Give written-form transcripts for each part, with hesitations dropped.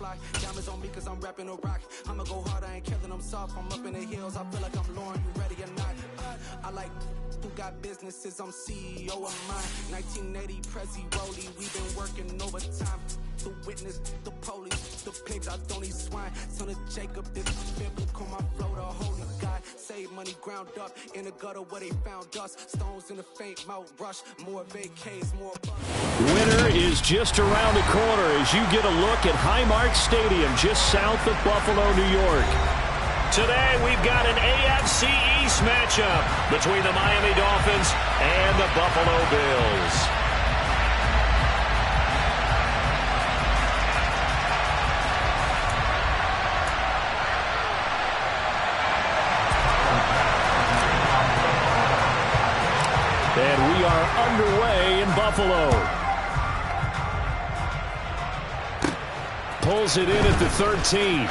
fly. Diamonds on me cause I'm rapping a rock. I'ma go hard, I ain't killing them soft. I'm up in the hills, I feel like I'm Lauren, you ready or not? I like who got businesses, I'm CEO of mine. 1980 Prezi Rollie, we've been working overtime. The witness, the police, the pigs, I don't eat swine. Son of Jacob, this is biblical, my flow, the holy God. Save money ground up in the gutter where they found us. Stones in the faint mouth rush, more vacays, more bucks. Winter is just around the corner as you get a look at Highmark Stadium just south of Buffalo, New York. Today we've got an AFC East matchup between the Miami Dolphins and the Buffalo Bills. And we are underway in Buffalo. Pulls it in at the 13.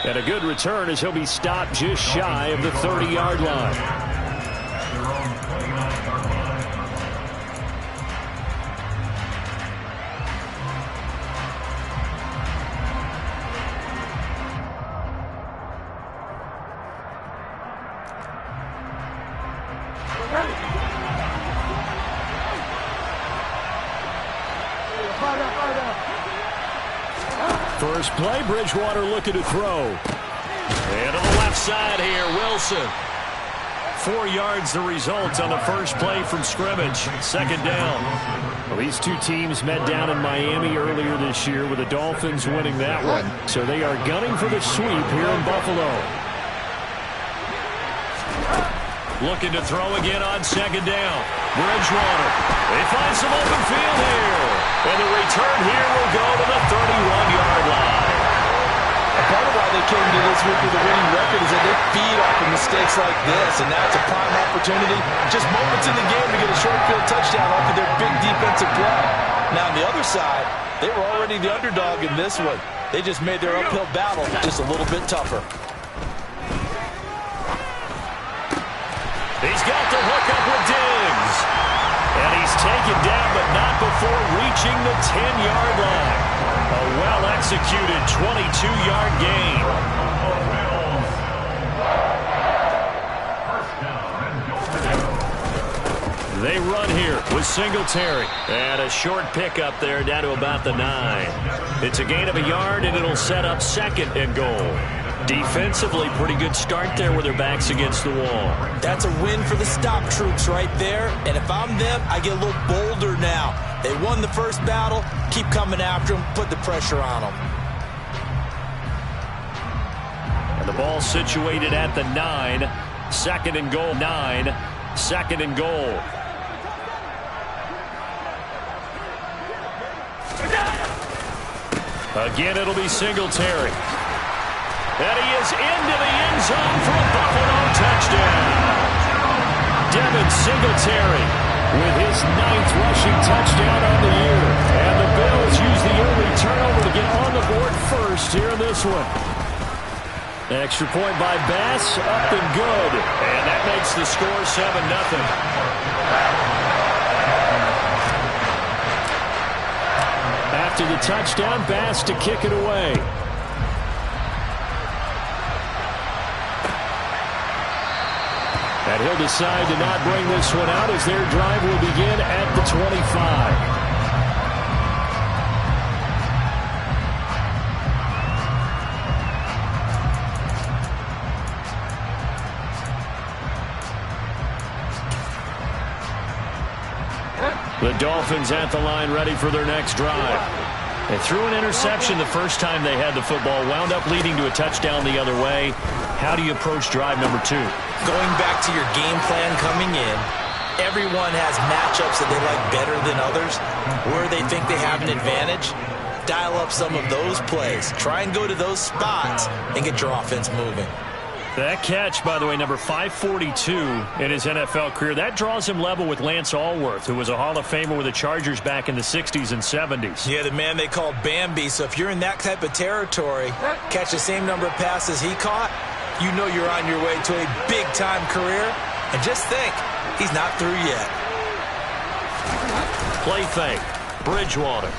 And a good return as he'll be stopped just shy of the 30-yard line. First play, Bridgewater looking to throw. And to the left side here, Wilson. 4 yards the result on the first play from scrimmage. Second down. Well, these two teams met down in Miami earlier this year with the Dolphins winning that one. So they are gunning for the sweep here in Buffalo. Looking to throw again on second down. Bridgewater. They find some open field here. And the return here will go to the 31-yard line. Part of why they came to this week with a winning record is that they feed off of mistakes like this. And now it's a prime opportunity. Just moments in the game to get a short field touchdown off of their big defensive play. Now on the other side, they were already the underdog in this one. They just made their uphill battle just a little bit tougher. He's got the hook up with Diggs. And he's taken down, but not before reaching the 10-yard line. A well-executed 22-yard gain. They run here with Singletary. And a short pickup there down to about the 9. It's a gain of a yard, and it'll set up second and goal. Defensively, pretty good start there with their backs against the wall. That's a win for the stop troops right there. And if I'm them, I get a little bolder now. They won the first battle. Keep coming after them. Put the pressure on them. And the ball situated at the 9. Second and goal, 9. Second and goal. Again, it'll be Singletary. And he is into the end zone for a Buffalo touchdown. Devin Singletary with his 9th rushing touchdown on the year. And the Bills use the early turnover to get on the board first here in this one. Extra point by Bass, up and good. And that makes the score 7-0. After the touchdown, Bass to kick it away. And he'll decide to not bring this one out as their drive will begin at the 25. The Dolphins at the line ready for their next drive. They threw an interception the first time they had the football, wound up leading to a touchdown the other way. How do you approach drive number 2? Going back to your game plan coming in, everyone has matchups that they like better than others. Where they think they have an advantage, dial up some of those plays. Try and go to those spots and get your offense moving. That catch, by the way, number 542 in his NFL career, that draws him level with Lance Allworth, who was a Hall of Famer with the Chargers back in the 60s and 70s. Yeah, the man they called Bambi. So if you're in that type of territory, catch the same number of passes he caught, you know you're on your way to a big-time career. And just think, he's not through yet. Play fake. Bridgewater.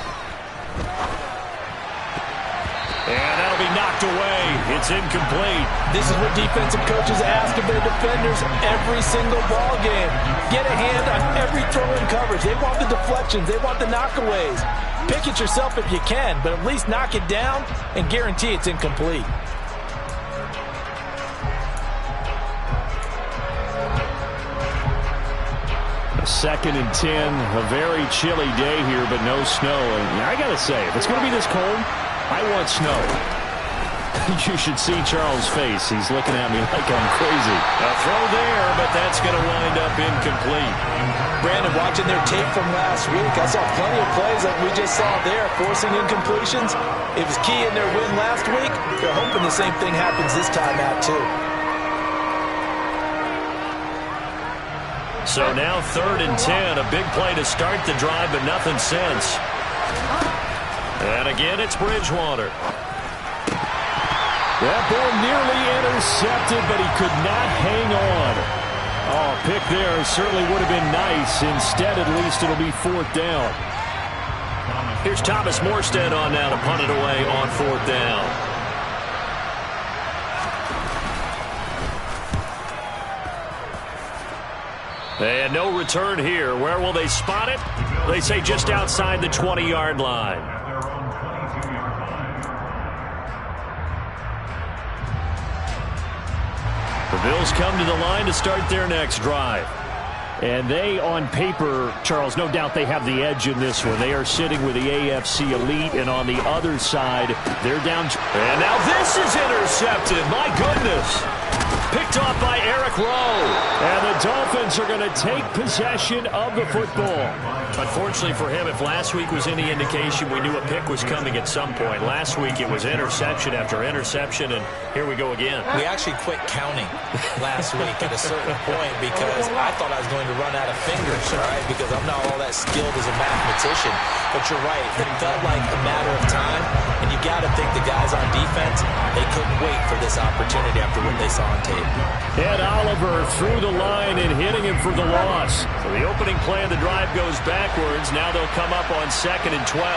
And that'll be knocked away. It's incomplete. This is what defensive coaches ask of their defenders every single ball game. Get a hand on every throw in coverage. They want the deflections. They want the knockaways. Pick it yourself if you can, but at least knock it down and guarantee it's incomplete. Second and 10, a very chilly day here, but no snow. And I got to say, if it's going to be this cold, I want snow. You should see Charles' face. He's looking at me like I'm crazy. A throw there, but that's going to wind up incomplete. Brandon, watching their tape from last week, I saw plenty of plays like we just saw there, forcing incompletions. It was key in their win last week. They're hoping the same thing happens this time out, too. So now 3rd and 10, a big play to start the drive, but nothing since. And again, it's Bridgewater. That ball nearly intercepted, but he could not hang on. Oh, pick there certainly would have been nice. Instead, at least it'll be 4th down. Here's Thomas Morstead on now to punt it away on 4th down. And no return here. Where will they spot it? They say just outside the 20-yard line. The Bills come to the line to start their next drive. And they, on paper, Charles, no doubt they have the edge in this one. They are sitting with the AFC elite, and on the other side, they're down. And now this is intercepted. My goodness. Picked off by Eric Rowe. And the Dolphins are going to take possession of the football. Unfortunately for him, if last week was any indication, we knew a pick was coming at some point. Last week it was interception after interception, and here we go again. We actually quit counting last week at a certain point because I thought I was going to run out of fingers, all right, because I'm not all that skilled as a mathematician. But you're right. It felt like a matter of time, and you got to think the guys on defense, they couldn't wait for this opportunity after what they saw on tape. Ed Oliver through the line and hitting him for the loss. So the opening play of the drive goes backwards. Now they'll come up on 2nd and 12.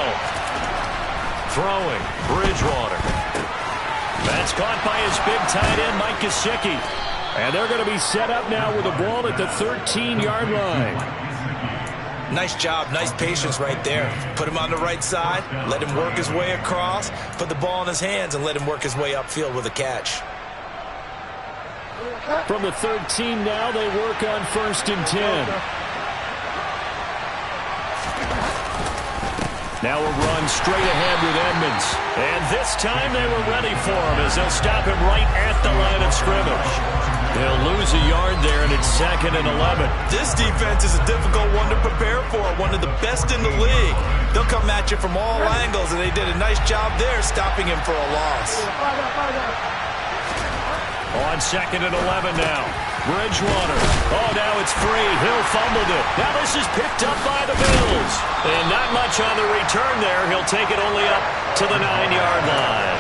Throwing, Bridgewater. That's caught by his big tight end, Mike Gesicki. And they're going to be set up now with the ball at the 13-yard line. Nice job, nice patience right there. Put him on the right side, let him work his way across, put the ball in his hands, and let him work his way upfield with a catch. From the 13 now, they work on 1st and 10. Now a run straight ahead with Edmonds. And this time they were ready for him as they'll stop him right at the line of scrimmage. They'll lose a yard there, and it's 2nd and 11. This defense is a difficult one to prepare for, one of the best in the league. They'll come at you from all angles, and they did a nice job there stopping him for a loss. On 2nd and 11 now. Bridgewater. Oh, now it's free. Hill fumbled it. Now this is picked up by the Bills. And not much on the return there. He'll take it only up to the 9-yard line.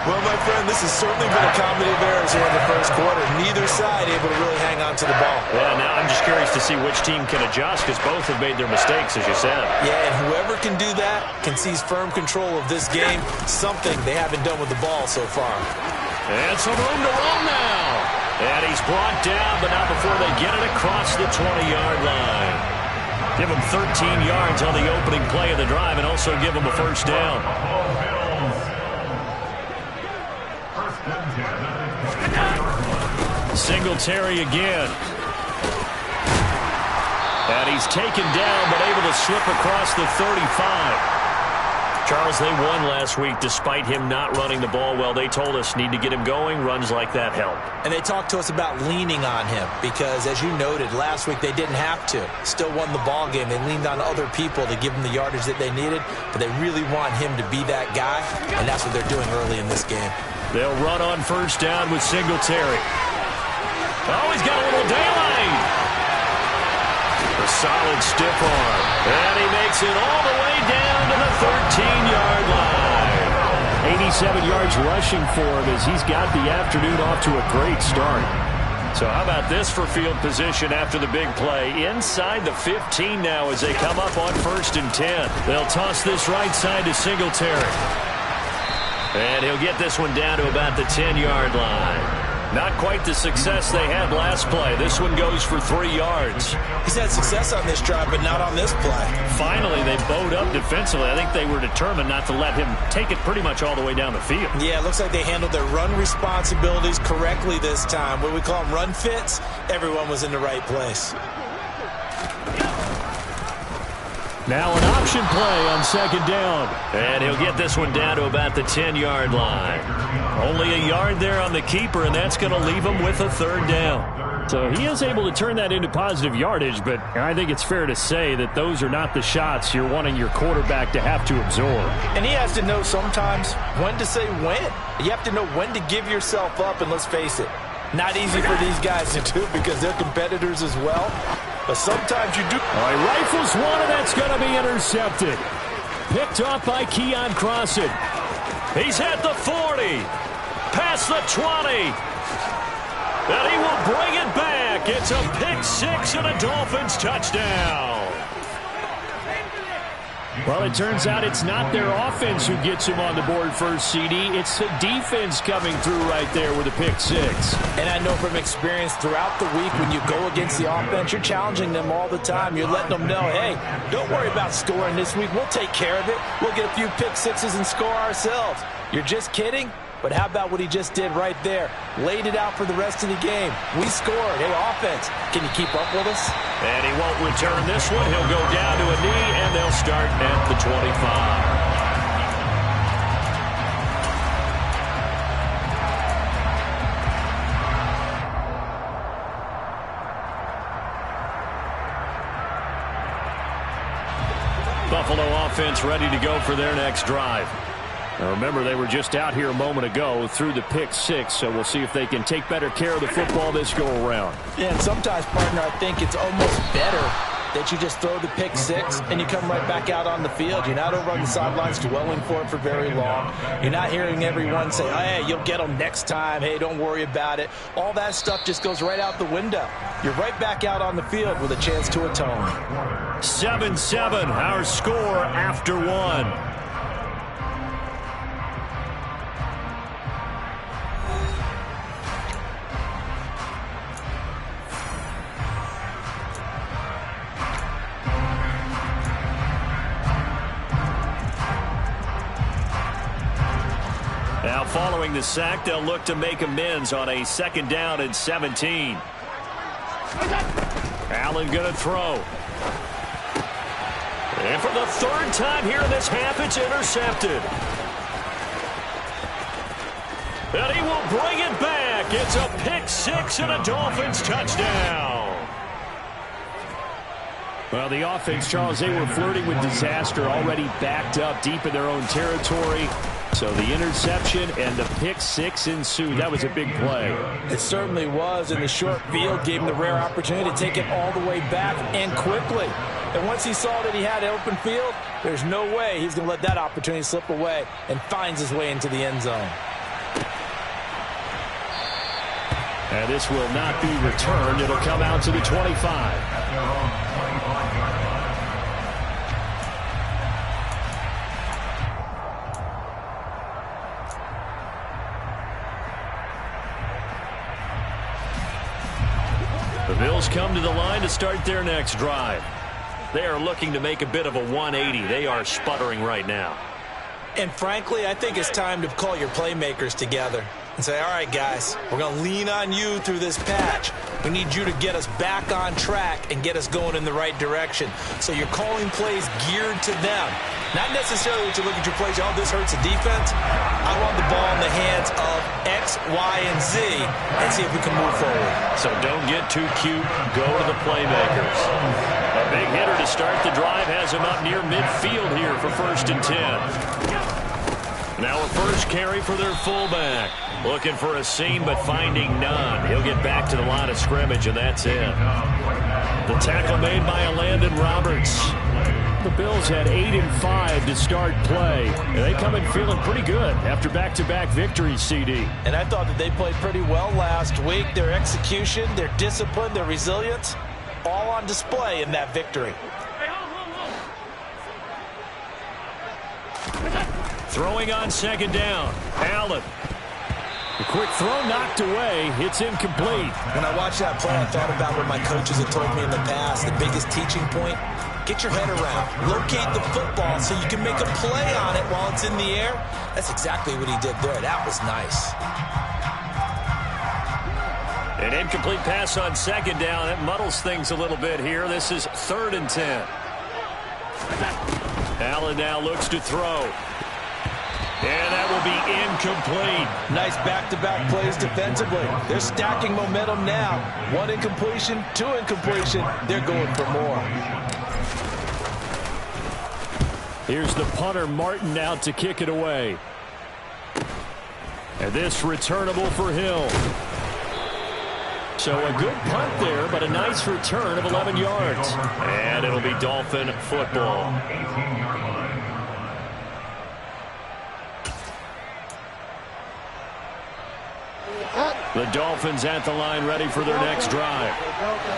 Well, my friend, this has certainly been a comedy of errors here in the first quarter. Neither side able to really hang on to the ball. Yeah, now I'm just curious to see which team can adjust because both have made their mistakes, as you said. Yeah, and whoever can do that can seize firm control of this game, something they haven't done with the ball so far. And some room to run now. And he's brought down, but not before they get it across the 20-yard line. Give him 13 yards on the opening play of the drive and also give him a first down. Singletary again. And he's taken down, but able to slip across the 35. Charles, they won last week despite him not running the ball well. They told us need to get him going. Runs like that help. And they talked to us about leaning on him because, as you noted, last week they didn't have to. Still won the ball game. They leaned on other people to give them the yardage that they needed, but they really want him to be that guy, and that's what they're doing early in this game. They'll run on first down with Singletary. Oh, he's got a little daylight. A solid stiff arm. And he makes it all the way down to the 13-yard line. 87 yards rushing for him as he's got the afternoon off to a great start. So how about this for field position after the big play? Inside the 15 now as they come up on 1st and 10. They'll toss this right side to Singletary. And he'll get this one down to about the 10-yard line. Not quite the success they had last play. This one goes for 3 yards. He's had success on this drive, but not on this play. Finally, they bowed up defensively. I think they were determined not to let him take it pretty much all the way down the field. Yeah, it looks like they handled their run responsibilities correctly this time. What we call them run fits, everyone was in the right place. Now an option play on 2nd down. And he'll get this one down to about the 10-yard line. Only a yard there on the keeper, and that's going to leave him with a 3rd down. So he is able to turn that into positive yardage, but I think it's fair to say that those are not the shots you're wanting your quarterback to have to absorb. And he has to know sometimes when to say when. You have to know when to give yourself up, and let's face it, not easy for these guys to do because they're competitors as well. But sometimes you do. All right, rifles one, and that's going to be intercepted. Picked off by Keon Crossan. He's at the 40. Past the 20. And he will bring it back. It's a pick 6 and a Dolphins touchdown. Well, it turns out it's not their offense who gets him on the board first, CD. It's the defense coming through right there with a pick 6. And I know from experience throughout the week when you go against the offense, you're challenging them all the time. You're letting them know, hey, don't worry about scoring this week. We'll take care of it. We'll get a few pick 6s and score ourselves. You're just kidding? But how about what he just did right there? Laid it out for the rest of the game. We scored. Hey, offense, can you keep up with us? And he won't return this one. He'll go down to a knee, and they'll start at the 25. Buffalo offense ready to go for their next drive. Now remember, they were just out here a moment ago through the pick 6, so we'll see if they can take better care of the football this go-around. Yeah, and sometimes, partner, I think it's almost better that you just throw the pick 6 and you come right back out on the field. You're not over on the sidelines dwelling for it for very long. You're not hearing everyone say, hey, you'll get them next time. Hey, don't worry about it. All that stuff just goes right out the window. You're right back out on the field with a chance to atone. 7-7, our score after 1. Now following the sack, they'll look to make amends on a 2nd down and 17. Allen going to throw. And for the 3rd time here in this half, it's intercepted. And he will bring it back. It's a pick 6 and a Dolphins touchdown. Well, the offense, Charles, they were flirting with disaster, already backed up deep in their own territory. So the interception and the pick 6 ensued. That was a big play. It certainly was, and the short field gave him the rare opportunity to take it all the way back and quickly. And once he saw that he had an open field, there's no way he's going to let that opportunity slip away, and finds his way into the end zone. And this will not be returned. It'll come out to the 25. The Bills come to the line to start their next drive. They are looking to make a bit of a 180. They are sputtering right now. And frankly, I think it's time to call your playmakers together and say, all right, guys, we're going to lean on you through this patch. We need you to get us back on track and get us going in the right direction. So you're calling plays geared to them. Not necessarily that you look at your plays, oh, this hurts the defense. I want the ball in the hands of X, Y, and Z and see if we can move forward. So don't get too cute. Go to the playmakers. A big hitter to start the drive has him up near midfield here for 1st and 10. Now a first carry for their fullback. Looking for a seam, but finding none. He'll get back to the line of scrimmage, and that's it. The tackle made by Landon Roberts. The Bills had 8-5 to start play. And they come in feeling pretty good after back-to-back victories, CD. And I thought that they played pretty well last week. Their execution, their discipline, their resilience, all on display in that victory. Throwing on second down. Allen. A quick throw knocked away. It's incomplete. When I watched that play, I thought about what my coaches had told me in the past. The biggest teaching point, get your head around. Locate the football so you can make a play on it while it's in the air. That's exactly what he did there. That was nice. An incomplete pass on second down. That muddles things a little bit here. This is 3rd and 10. Allen now looks to throw. And that will be incomplete. Nice back-to-back plays defensively. They're stacking momentum now. 1 incompletion, 2 incompletion. They're going for more. Here's the punter, Martin, out to kick it away. And this returnable for Hill. So a good punt there, but a nice return of 11 yards. And it'll be Dolphin football. The Dolphins at the line ready for their next drive.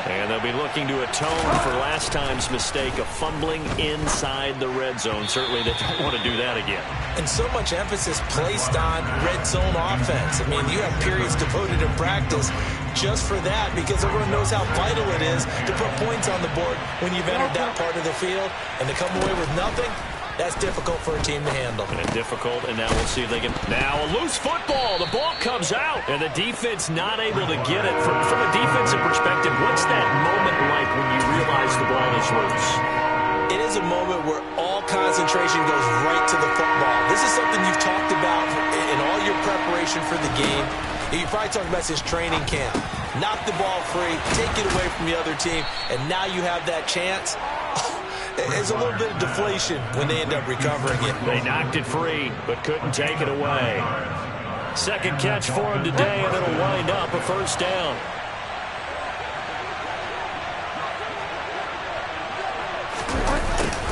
And they'll be looking to atone for last time's mistake of fumbling inside the red zone. Certainly they don't want to do that again. And so much emphasis placed on red zone offense. I mean, you have periods devoted in practice just for that because everyone knows how vital it is to put points on the board when you've entered that part of the field. And to come away with nothing, that's difficult for a team to handle. And difficult, and now we'll see if they can. Now a loose football. The ball comes out, and the defense not able to get it. From a defensive perspective, what's that moment like when you realize the ball is loose? It is a moment where all concentration goes right to the football. This is something you've talked about in all your preparation for the game. You probably talked about this training camp. Knock the ball free, take it away from the other team, and now you have that chance. There's a little bit of deflation when they end up recovering it. They knocked it free, but couldn't take it away. Second catch for him today, and it'll wind up a first down.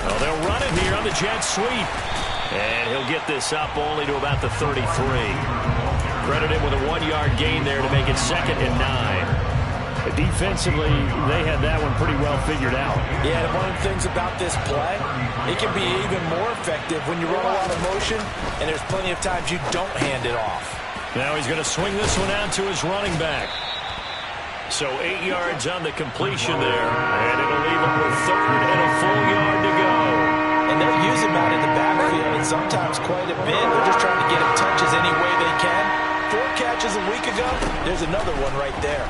Oh, they'll run it here on the jet sweep. And he'll get this up only to about the 33. Credited with a 1-yard gain there to make it 2nd and 9. Defensively, they had that one pretty well figured out. Yeah, and one of the things about this play, it can be even more effective when you run a lot of motion, and there's plenty of times you don't hand it off. Now he's going to swing this one out to his running back. So 8 yards on the completion there, and it'll leave him with 3rd and a full yard to go. And they'll use him out in the backfield, and sometimes quite a bit. They're just trying to get him touches any way they can. 4 catches a week ago, there's another one right there.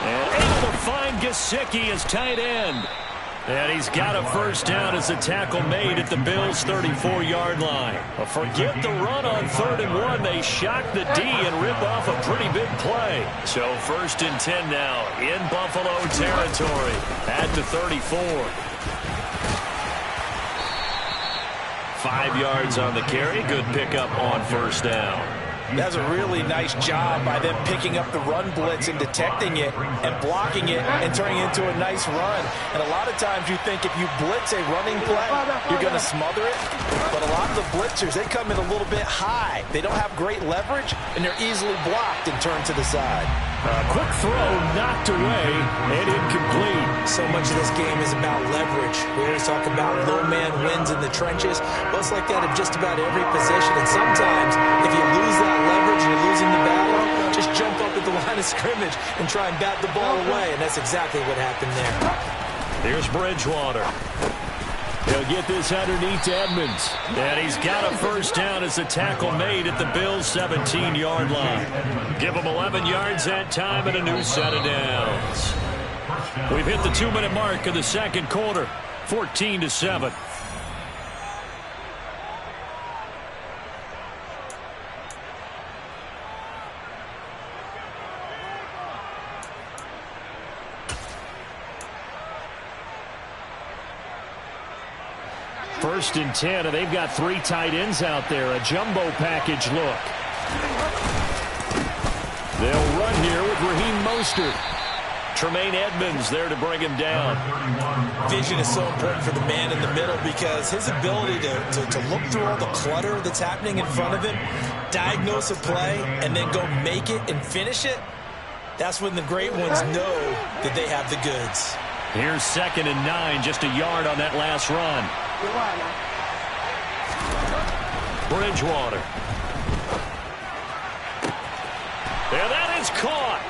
And able to find Gesicki as tight end. And he's got a first down as a tackle made at the Bills' 34-yard line. Well, forget the run on 3rd and 1. They shock the D and rip off a pretty big play. So 1st and 10 now in Buffalo territory at the 34. 5 yards on the carry. Good pickup on first down. That's a really nice job by them picking up the run blitz and detecting it and blocking it and turning it into a nice run. And a lot of times you think if you blitz a running play, you're going to smother it. But a lot of the blitzers, they come in a little bit high. They don't have great leverage, and they're easily blocked and turned to the side. Quick throw knocked away and incomplete. So much of this game is about leverage. We always talk about low man wins in the trenches. Well, it's like that in just about every position. And sometimes if you lose that leverage and you're losing the battle, just jump up at the line of scrimmage and try and bat the ball away. And that's exactly what happened there. Here's Bridgewater. He'll get this underneath to Edmonds. And he's got a first down as the tackle made at the Bills' 17-yard line. Give him 11 yards that time and a new set of downs. We've hit the 2-minute mark of the second quarter. 14-7. First and 10, and they've got 3 tight ends out there. A jumbo package look. They'll run here with Raheem Mostert. Tremaine Edmonds there to bring him down. Vision is so important for the man in the middle because his ability to look through all the clutter that's happening in front of him, diagnose a play, and then go make it and finish it, that's when the great ones know that they have the goods. Here's 2nd and 9, just a yard on that last run. Bridgewater. And that is caught.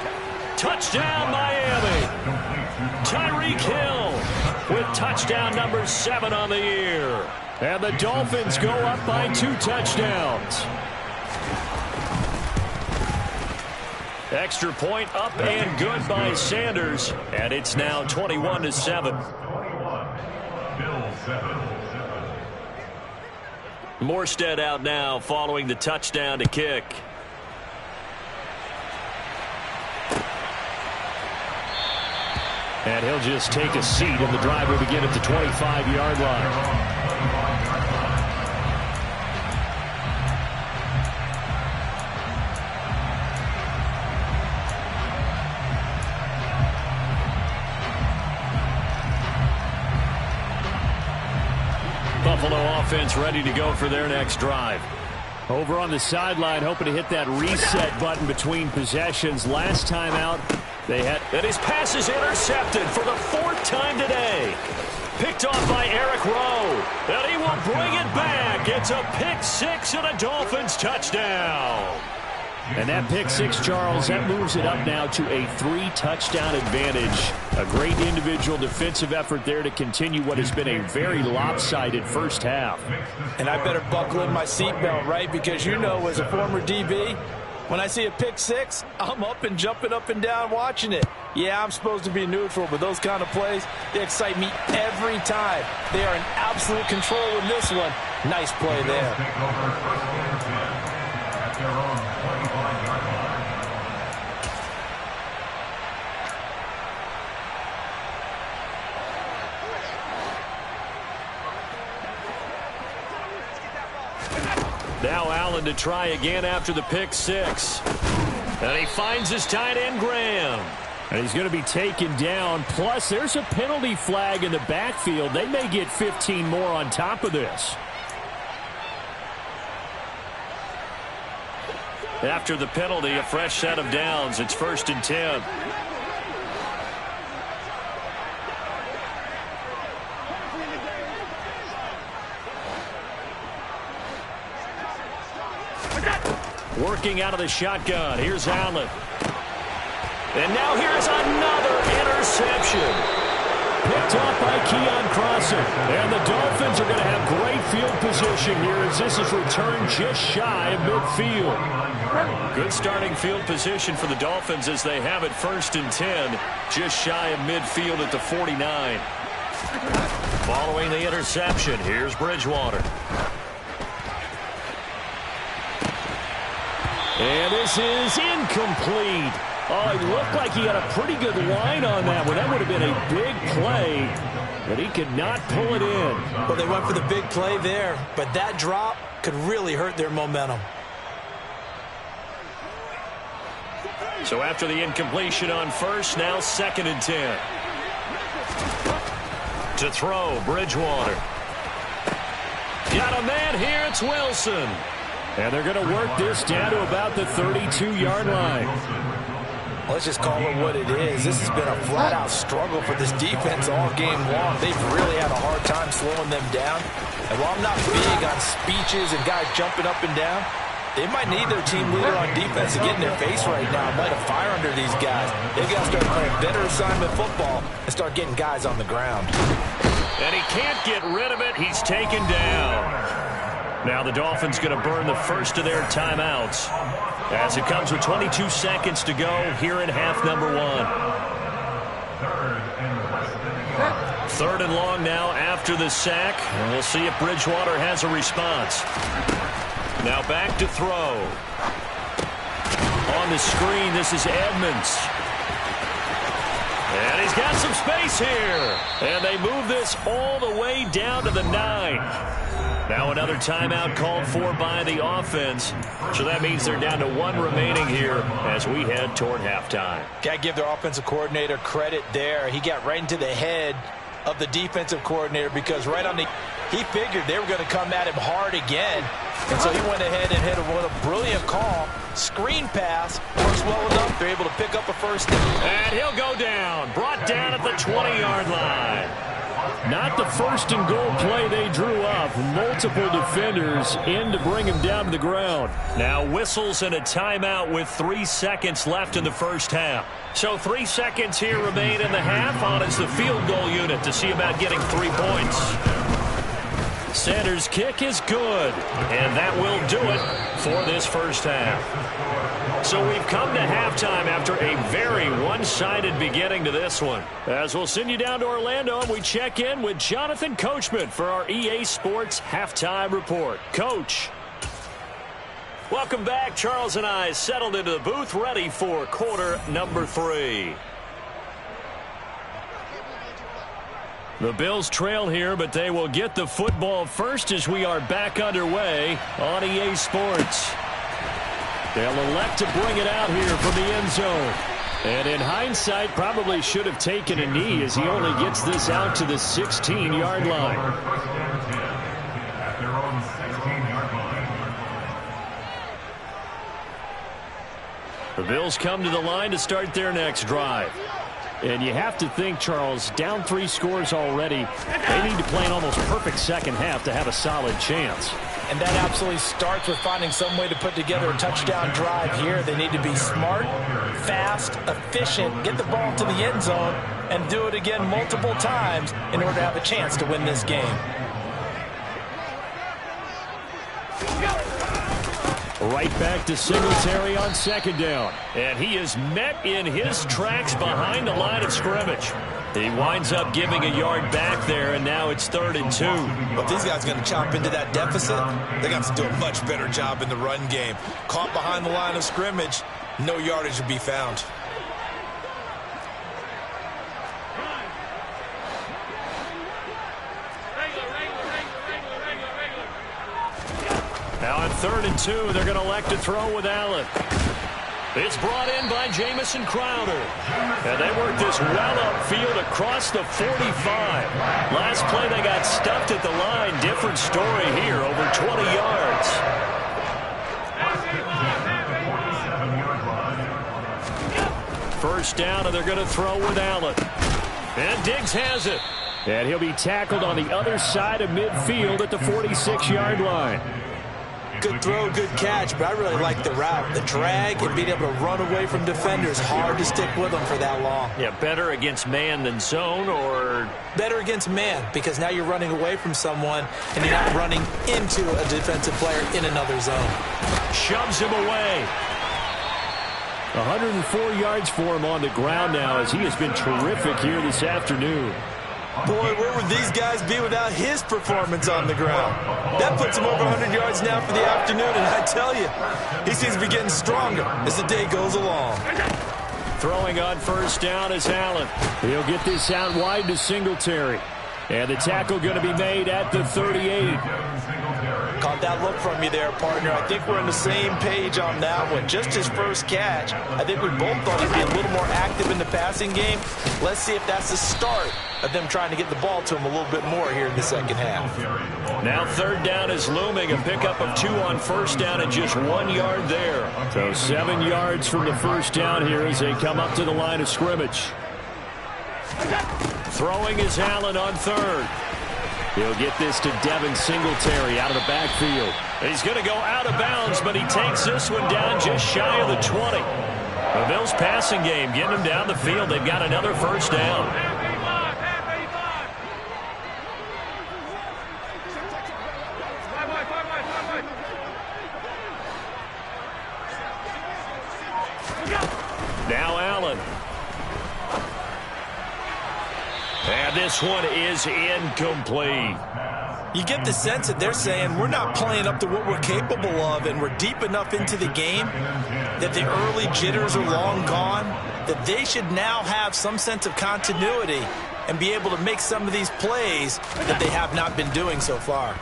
Touchdown, Miami. Tyreek Hill with touchdown number 7 on the year. And the Dolphins go up by 2 touchdowns. Extra point up and good by Sanders. And it's now 21-7. Morstead out now following the touchdown to kick. And he'll just take a seat, and the drive will begin at the 25-yard line. Buffalo offense ready to go for their next drive. Over on the sideline, hoping to hit that reset button between possessions. Last time out, they had... And his pass is intercepted for the 4th time today. Picked off by Eric Rowe. And he will bring it back. It's a pick 6 and a Dolphins touchdown. And that pick 6, Charles, that moves it up now to a 3-touchdown advantage. A great individual defensive effort there to continue what has been a very lopsided first half. And I better buckle in my seatbelt, right? Because you know, as a former DB, when I see a pick 6, I'm up and jumping up and down watching it. Yeah, I'm supposed to be neutral, but those kind of plays, they excite me every time. They are in absolute control in this one. Nice play there. Now Allen to try again after the pick 6. And he finds his tight end, Graham. And he's going to be taken down. Plus, there's a penalty flag in the backfield. They may get 15 more on top of this. After the penalty, a fresh set of downs. It's 1st and 10. Working out of the shotgun. Here's Allen. And now here's another interception. Picked off by Keon Crossen. And the Dolphins are going to have great field position here as this is returned just shy of midfield. Good starting field position for the Dolphins as they have it 1st and 10. Just shy of midfield at the 49. Following the interception, here's Bridgewater. And this is incomplete. Oh, it looked like he had a pretty good line on that one. That would have been a big play, but he could not pull it in. Well, they went for the big play there, but that drop could really hurt their momentum. So after the incompletion on 1st, now 2nd and 10. To throw, Bridgewater. Got a man here, it's Wilson. And they're going to work this down to about the 32-yard line. Let's just call it what it is. This has been a flat-out struggle for this defense all game long. They've really had a hard time slowing them down. And while I'm not big on speeches and guys jumping up and down, they might need their team leader on defense to get in their face right now and light a fire under these guys. They've got to start playing better assignment football and start getting guys on the ground. And he can't get rid of it. He's taken down. Now the Dolphins going to burn the first of their timeouts as it comes with 22 seconds to go here in half number 1. 3rd and long now after the sack. And we'll see if Bridgewater has a response. Now back to throw. On the screen, this is Edmonds. And he's got some space here. And they move this all the way down to the 9. Now another timeout called for by the offense. So that means they're down to 1 remaining here as we head toward halftime. Got to give their offensive coordinator credit there. He got right into the head of the defensive coordinator because he figured they were going to come at him hard again. And so he went ahead and hit him with a brilliant call. Screen pass works well enough. They're able to pick up a first down. And he'll go down. Brought down at the 20-yard line. Not the first and goal play they drew up. Multiple defenders in to bring him down to the ground. Now whistles and a timeout with 3 seconds left in the first half. So 3 seconds here remain in the half on as the field goal unit to see about getting 3 points. Sanders' kick is good, and that will do it for this first half. So we've come to halftime after a very one-sided beginning to this one. As we'll send you down to Orlando, and we check in with Jonathan Coachman for our EA Sports Halftime Report. Coach. Welcome back. Charles and I settled into the booth, ready for quarter number 3. The Bills trail here, but they will get the football first as we are back underway on EA Sports. They'll elect to bring it out here from the end zone. And in hindsight, probably should have taken a knee as he only gets this out to the 16-yard line. The Bills come to the line to start their next drive. And you have to think, Charles, down 3 scores already. They need to play an almost perfect second half to have a solid chance. And that absolutely starts with finding some way to put together a touchdown drive here. They need to be smart, fast, efficient, get the ball to the end zone, and do it again multiple times in order to have a chance to win this game. Right back to Singletary on second down. And he is met in his tracks behind the line of scrimmage. He winds up giving a yard back there, and now it's 3rd and 2. But these guys are going to chop into that deficit. They got to do a much better job in the run game. Caught behind the line of scrimmage, no yardage to be found. Now on 3rd and 2, they're going to elect to throw with Allen. It's brought in by Jamison Crowder. And they work this well upfield across the 45. Last play they got stuffed at the line. Different story here, over 20 yards. First down, and they're going to throw with Allen. And Diggs has it. And he'll be tackled on the other side of midfield at the 46-yard line. Good throw, good catch, but I really like the route. The drag and being able to run away from defenders, hard to stick with them for that long. Yeah, better against man than zone, or? Better against man, because now you're running away from someone and you're not running into a defensive player in another zone. Shoves him away. 104 yards for him on the ground now as he has been terrific here this afternoon. Boy, where would these guys be without his performance on the ground? That puts him over 100 yards now for the afternoon, and I tell you, he seems to be getting stronger as the day goes along. Throwing on first down is Allen. He'll get this out wide to Singletary. And the tackle going to be made at the 38. Caught that look from you there, partner. I think we're on the same page on that one. Just his first catch. I think we both thought he'd be a little more active in the passing game. Let's see if that's the start of them trying to get the ball to him a little bit more here in the second half. Now 3rd down is looming. A pickup of 2 on first down and just 1 yard there. So 7 yards from the first down here as they come up to the line of scrimmage. Throwing is Allen on 3rd. He'll get this to Devin Singletary out of the backfield. He's going to go out of bounds, but he takes this one down just shy of the 20. The Bills passing game getting him down the field. They've got another first down. Now Allen. And this one is incomplete. You get the sense that they're saying we're not playing up to what we're capable of, and we're deep enough into the game that the early jitters are long gone. that they should now have some sense of continuity and be able to make some of these plays that they have not been doing so far.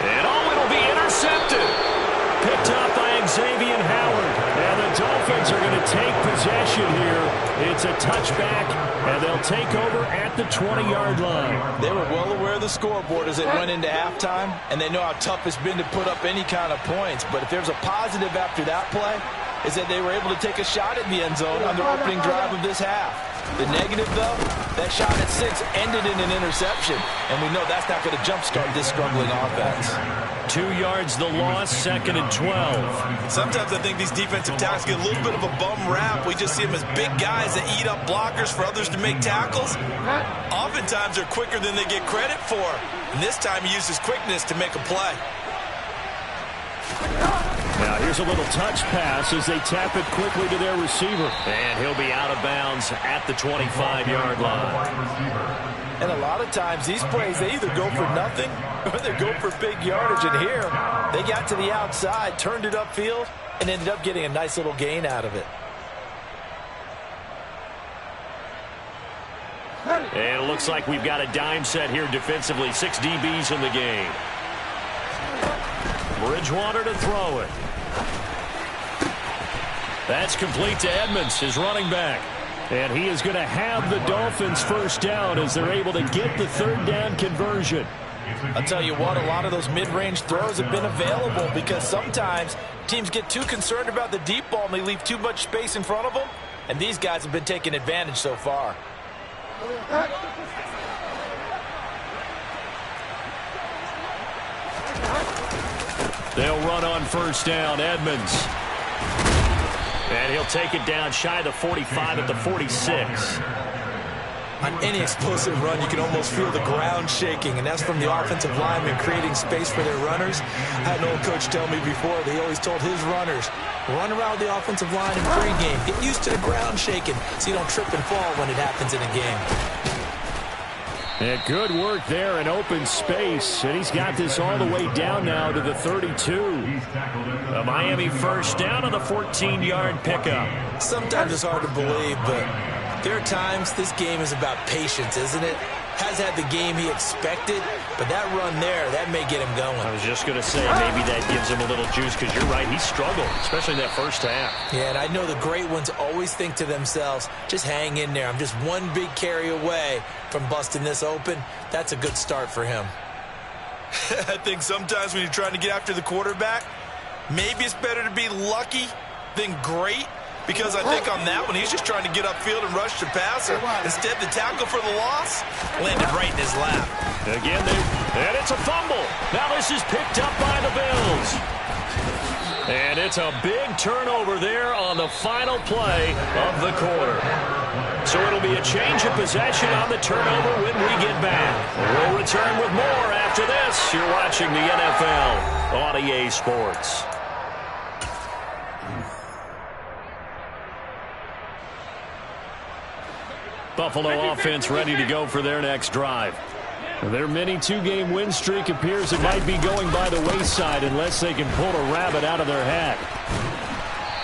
And it'll be intercepted. Picked up by Xavier Howard. And the Dolphins are going to take possession here. It's a touchback, and they'll take over at the 20-yard line. They were well aware of the scoreboard as they went into halftime, and they know how tough it's been to put up any kind of points. But if there's a positive after that play, is that they were able to take a shot at the end zone on their opening drive of this half. The negative, though, that shot at 6 ended in an interception, and we know that's not going to jumpstart this struggling offense. 2 yards the loss, 2nd and 12. Sometimes I think these defensive tackles get a little bit of a bum rap. We just see them as big guys that eat up blockers for others to make tackles. Oftentimes they're quicker than they get credit for, and this time he uses quickness to make a play. Now here's a little touch pass as they tap it quickly to their receiver. And he'll be out of bounds at the 25-yard line. And a lot of times these plays, they either go for nothing or they go for big yardage. And here, they got to the outside, turned it upfield, and ended up getting a nice little gain out of it. And it looks like we've got a dime set here defensively. 6 DBs in the game. Bridgewater to throw it. That's complete to Edmonds, his running back. And he is going to have the Dolphins first down as they're able to get the 3rd down conversion. I'll tell you what, a lot of those mid-range throws have been available because sometimes teams get too concerned about the deep ball and they leave too much space in front of them. And these guys have been taking advantage so far. They'll run on first down, Edmonds. And he'll take it down shy of the 45 at the 46. On any explosive run, you can almost feel the ground shaking, and that's from the offensive linemen creating space for their runners. I had an old coach tell me before, they always told his runners, run around the offensive line in pregame. Get used to the ground shaking so you don't trip and fall when it happens in a game. And good work there in open space. And he's got this all the way down now to the 32. A Miami first down on the 14-yard pickup. Sometimes it's hard to believe, but there are times this game is about patience, isn't it? Has had the game he expected, but that run there, that may get him going. I was just going to say maybe that gives him a little juice because you're right, he struggled, especially in that first half. Yeah, and I know the great ones always think to themselves, just hang in there. I'm just one big carry away from busting this open. That's a good start for him. I think sometimes when you're trying to get after the quarterback, maybe it's better to be lucky than great. Because I think on that one, he's just trying to get upfield and rush the passer. Instead, the tackle for the loss landed right in his lap. Again, and it's a fumble. Now this is picked up by the Bills. And it's a big turnover there on the final play of the quarter. So it'll be a change of possession on the turnover when we get back. We'll return with more after this. You're watching the NFL on EA Sports. Buffalo offense ready to go for their next drive. Their mini 2-game win streak appears it might be going by the wayside unless they can pull a rabbit out of their hat.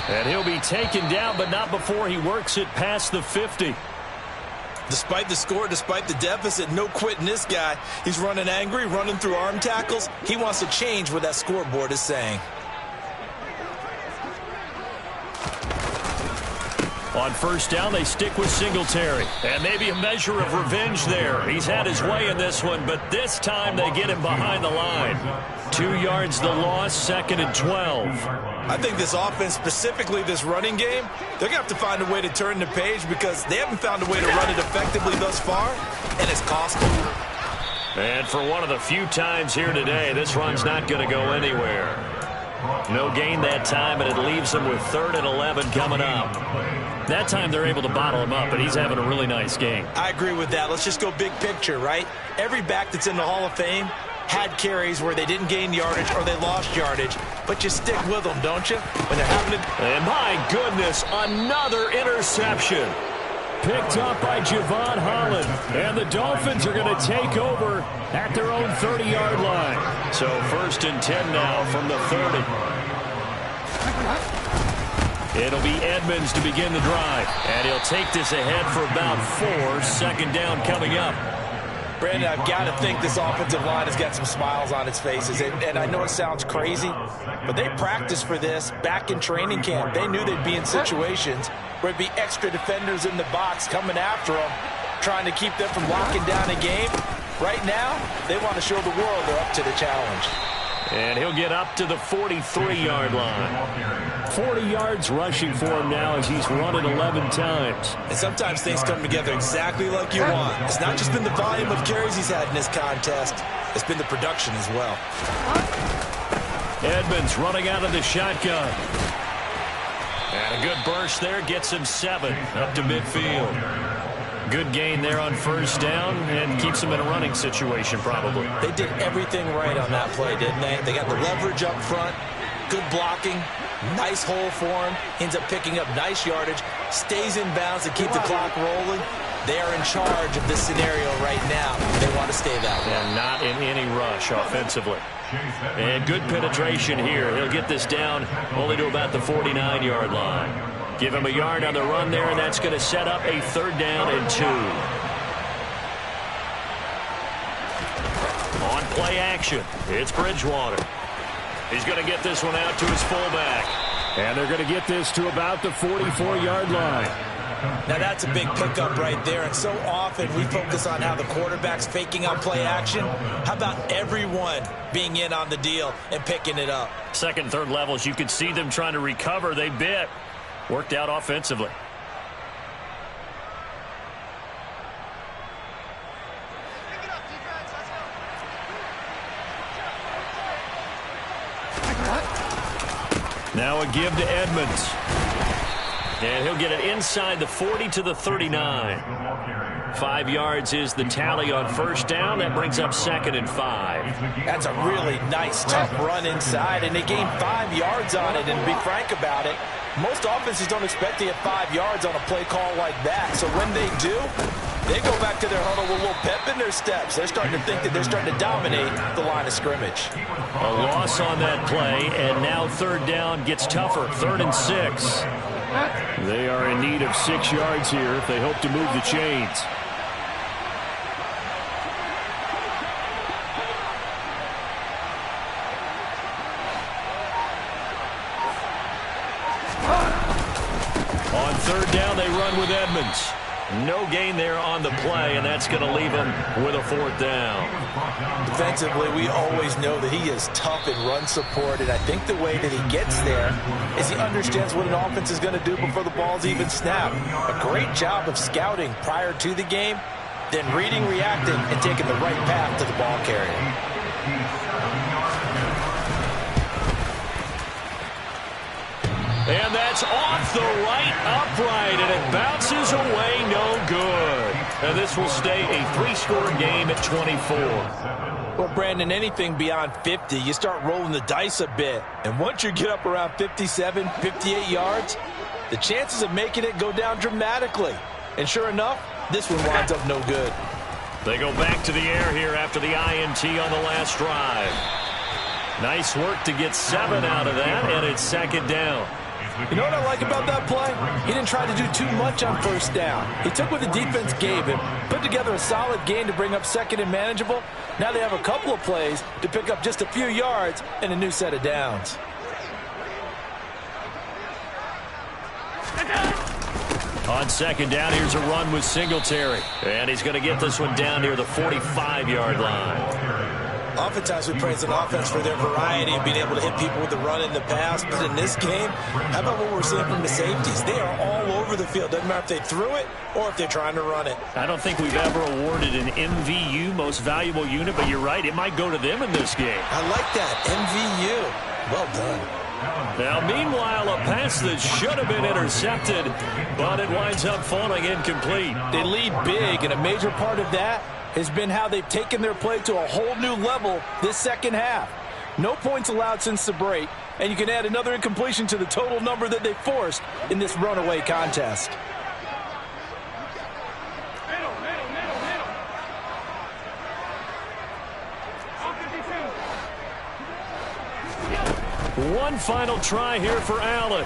And he'll be taken down, but not before he works it past the 50. Despite the score, despite the deficit, no quitting this guy. He's running angry, running through arm tackles. He wants to change what that scoreboard is saying. On first down, they stick with Singletary. And maybe a measure of revenge there. He's had his way in this one, but this time they get him behind the line. 2 yards the loss, 2nd and 12. I think this offense, specifically this running game, they're going to have to find a way to turn the page because they haven't found a way to run it effectively thus far, and it's costing them. And for one of the few times here today, this run's not going to go anywhere. No gain that time, and it leaves them with 3rd and 11 coming up. That time they're able to bottle him up, but he's having a really nice game. I agree with that. Let's just go big picture, right? Every back that's in the Hall of Fame had carries where they didn't gain yardage or they lost yardage, but you stick with them, don't you? When they're having it. And my goodness, another interception. Picked up by Javon Holland. And the Dolphins are going to take over at their own 30-yard line. So 1st and 10 now from the 30. It'll be Edmonds to begin the drive. And he'll take this ahead for about 4. Second down coming up. Brandon, I've got to think this offensive line has got some smiles on its faces. And I know it sounds crazy, but they practiced for this back in training camp. They knew they'd be in situations where it'd be extra defenders in the box coming after them, trying to keep them from locking down a game. Right now, they want to show the world they're up to the challenge. And he'll get up to the 43-yard line. 40 yards rushing for him now as he's run it 11 times. And sometimes things come together exactly like you want. It's not just been the volume of carries he's had in this contest. It's been the production as well. Edmonds running out of the shotgun. And a good burst there gets him 7 up to midfield. Good gain there on first down and keeps him in a running situation probably. They did everything right on that play, didn't they? They got the leverage up front, good blocking, nice hole for him, ends up picking up nice yardage, stays in bounds to keep the clock rolling. They are in charge of this scenario right now. They want to stay that way. And not in any rush offensively. And good penetration here. He'll get this down only to about the 49-yard line. Give him a yard on the run there, and that's going to set up a 3rd down and 2. On play action, it's Bridgewater. He's going to get this one out to his fullback. And they're going to get this to about the 44-yard line. Now that's a big pickup right there, and so often we focus on how the quarterback's faking on play action. How about everyone being in on the deal and picking it up? Second, third levels, you could see them trying to recover. They bit. Worked out offensively. Now a give to Edmonds. And he'll get it inside the 40 to the 39. 5 yards is the tally on first down. That brings up 2nd and 5. That's a really nice, tough run inside, and they gained 5 yards on it. And to be frank about it, most offenses don't expect to get 5 yards on a play call like that. So when they do, they go back to their huddle with a little pep in their steps. They're starting to think that they're starting to dominate the line of scrimmage. A loss on that play, and now 3rd down gets tougher. 3rd and 6. They are in need of 6 yards here if they hope to move the chains. On 3rd down, they run with Edmonds. No gain there on the play, and that's going to leave them with a 4th down. Defensively, we always know that he is tough in run support, and I think the way that he gets there is he understands what an offense is going to do before the ball's even snapped. A great job of scouting prior to the game, then reading, reacting, and taking the right path to the ball carrier. And that's off the right upright, and it bounces away no good. And this will stay a 3-score game at 24. Well, Brandon, anything beyond 50, you start rolling the dice a bit. And once you get up around 57, 58 yards, the chances of making it go down dramatically. And sure enough, this one winds up no good. They go back to the air here after the INT on the last drive. Nice work to get 7 out of that, and it's 2nd down. You know what I like about that play? He didn't try to do too much on first down. He took what the defense gave him, put together a solid gain to bring up 2nd and manageable. Now they have a couple of plays to pick up just a few yards and a new set of downs. On 2nd down, here's a run with Singletary. And he's going to get this one down near the 45-yard line. Oftentimes we praise an offense for their variety and being able to hit people with the run and the pass. But in this game, how about what we're seeing from the safeties? They are all over the field. Doesn't matter if they threw it or if they're trying to run it. I don't think we've ever awarded an MVU, most valuable unit, but you're right. It might go to them in this game. I like that. MVU. Well done. Now, meanwhile, a pass that should have been intercepted, but it winds up falling incomplete. They lead big, and a major part of that has been how they've taken their play to a whole new level this second half. No points allowed since the break, and you can add another incompletion to the total number that they forced in this runaway contest. One final try here for Allen.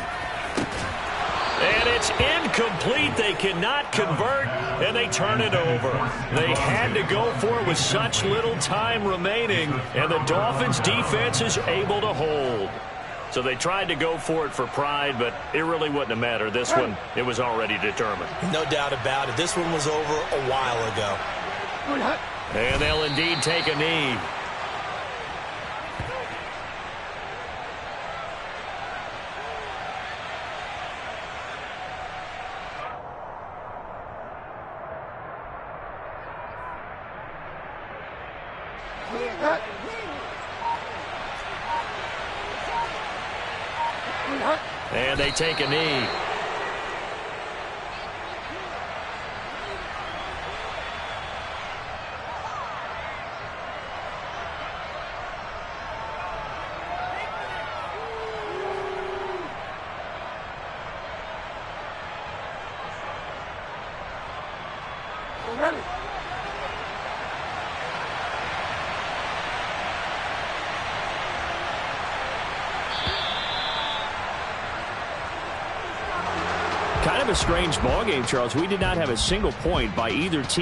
And it's incomplete. They cannot convert, and they turn it over. They had to go for it with such little time remaining, and the Dolphins' defense is able to hold. So they tried to go for it for pride, but it really wouldn't have mattered. This one, it was already determined. No doubt about it. This one was over a while ago. And they'll indeed take a knee. And they take a knee. Kind of a strange ball game, Charles. We did not have a single point by either team.